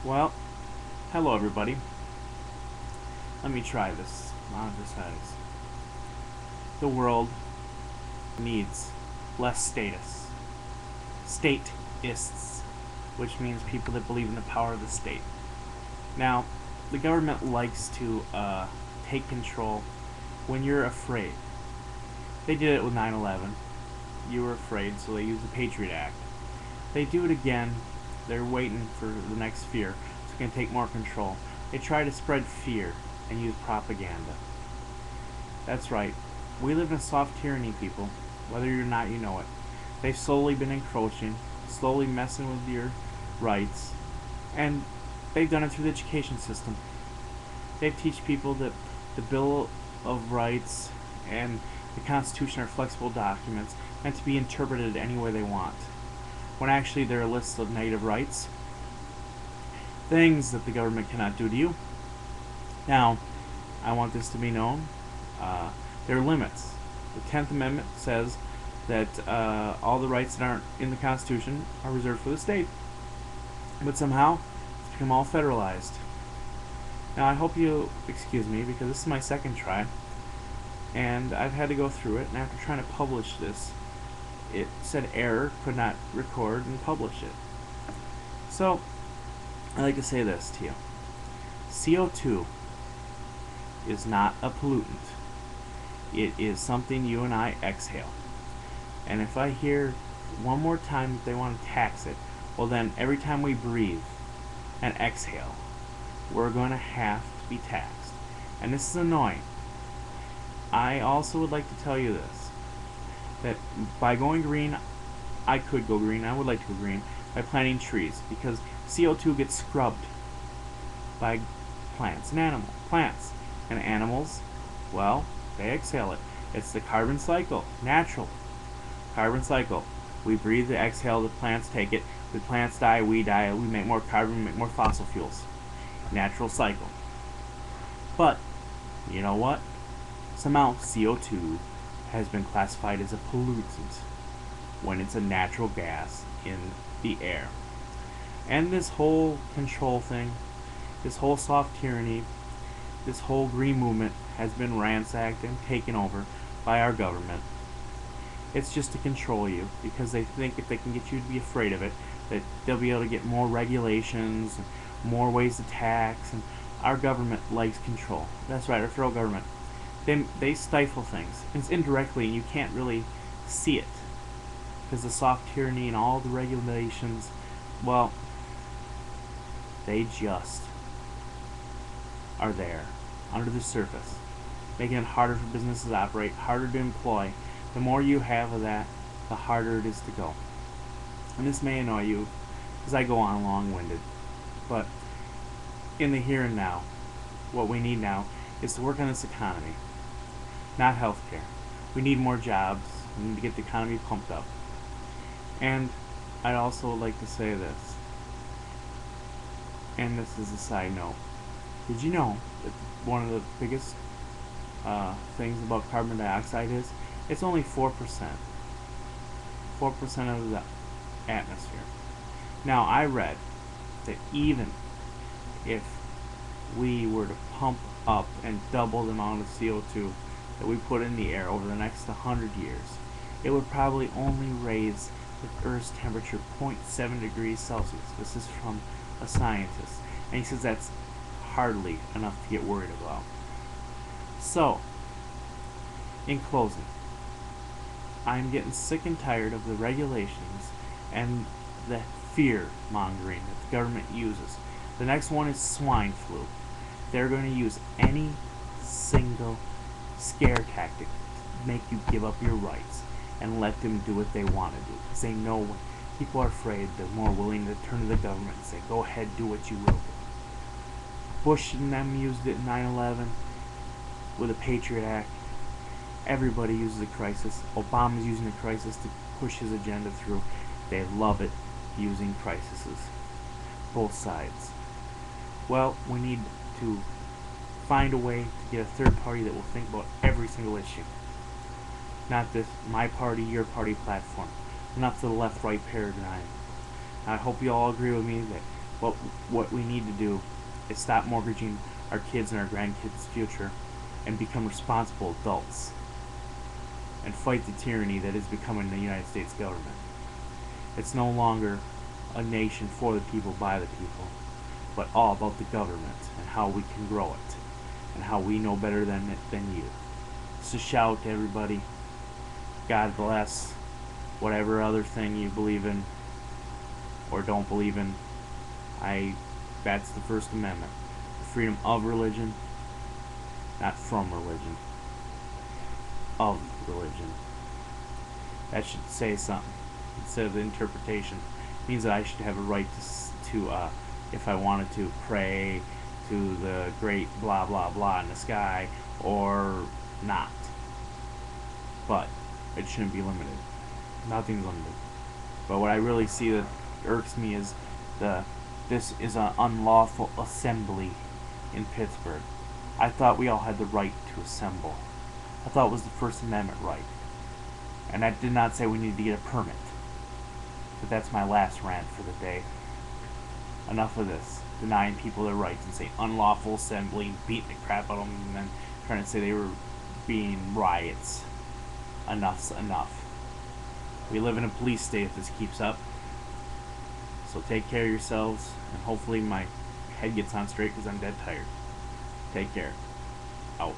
Well, hello everybody. Let me try this. The world needs less stateists, which means people that believe in the power of the state. Now, the government likes to take control when you're afraid. They did it with 9/11. You were afraid, so they used the Patriot Act. They do it again. They're waiting for the next fear, so they can take more control. They try to spread fear and use propaganda. That's right. We live in a soft tyranny, people. Whether you're not, you know it. They've slowly been encroaching, slowly messing with your rights, and they've done it through the education system. They teach people that the Bill of Rights and the Constitution are flexible documents meant to be interpreted any way they want, when actually they're a list of native rights, things that the government cannot do to you. Now, I want this to be known. There are limits. The 10th Amendment says that all the rights that aren't in the Constitution are reserved for the state. But somehow, it's become all federalized. Now, I hope you excuse me, because this is my second try, and I've had to go through it, and after trying to publish this, it said error, could not record and publish it. So, I'd like to say this to you. CO2 is not a pollutant. It is something you and I exhale. And if I hear one more time that they want to tax it, well then every time we breathe and exhale, we're going to have to be taxed. And this is annoying. I also would like to tell you this, that by going green, I could go green, I would like to go green, by planting trees, because CO2 gets scrubbed by plants and animals. Plants and animals, well, they exhale it. It's the carbon cycle, natural carbon cycle. We breathe, the exhale, the plants take it, the plants die, we die, we make more carbon, we make more fossil fuels. Natural cycle. But, you know what? Somehow CO2 has been classified as a pollutant when it's a natural gas in the air. And this whole control thing, this whole soft tyranny, this whole green movement has been ransacked and taken over by our government. It's just to control you, because they think if they can get you to be afraid of it, that they'll be able to get more regulations, and more ways to tax, and our government likes control. That's right, our federal government. They stifle things. It's indirectly, and you can't really see it, because the soft tyranny and all the regulations, well, they just are there, under the surface, making it harder for businesses to operate, harder to employ. The more you have of that, the harder it is to go. And this may annoy you, because I go on long-winded, but in the here and now, what we need now is to work on this economy, not healthcare. We need more jobs. We need to get the economy pumped up. And I'd also like to say this, and this is a side note. Did you know that one of the biggest things about carbon dioxide is it's only 4%. 4% of the atmosphere. Now, I read that even if we were to pump up and double the amount of CO2 that we put in the air over the next 100 years, it would probably only raise the Earth's temperature 0.7 degrees Celsius. This is from a scientist. And he says that's hardly enough to get worried about. So, in closing, I'm getting sick and tired of the regulations and the fear-mongering that the government uses. The next one is swine flu. They're going to use any single scare tactic to make you give up your rights and let them do what they want to do. Because they know when people are afraid, they're more willing to turn to the government and say, go ahead, do what you will do. Bush and them used it in 9/11 with the Patriot Act. Everybody uses a crisis. Obama's using a crisis to push his agenda through. They love it, using crises. Both sides. Well, we need to find a way to get a third party that will think about every single issue. Not this my party, your party platform. Not the left-right paradigm. I hope you all agree with me that But what we need to do is stop mortgaging our kids and our grandkids' future and become responsible adults and fight the tyranny that is becoming the United States government. It's no longer a nation for the people, by the people, but all about the government and how we can grow it and how we know better than you. So shout to everybody, God bless, whatever other thing you believe in or don't believe in. That's the First Amendment. Freedom of religion, not from religion. Of religion. That should say something instead of the interpretation. It means that I should have a right to if I wanted to, pray to the great blah blah blah in the sky or not. But it shouldn't be limited. Nothing's limited. But what I really see that irks me is this is an unlawful assembly in Pittsburgh. I thought we all had the right to assemble. I thought it was the First Amendment right. And that did not say we needed to get a permit. But that's my last rant for the day. Enough of this. Denying people their rights and saying unlawful assembly, beating the crap out of them, and then trying to say they were being riots. Enough's enough. We live in a police state if this keeps up. So take care of yourselves, and hopefully my head gets on straight because I'm dead tired. Take care. Out.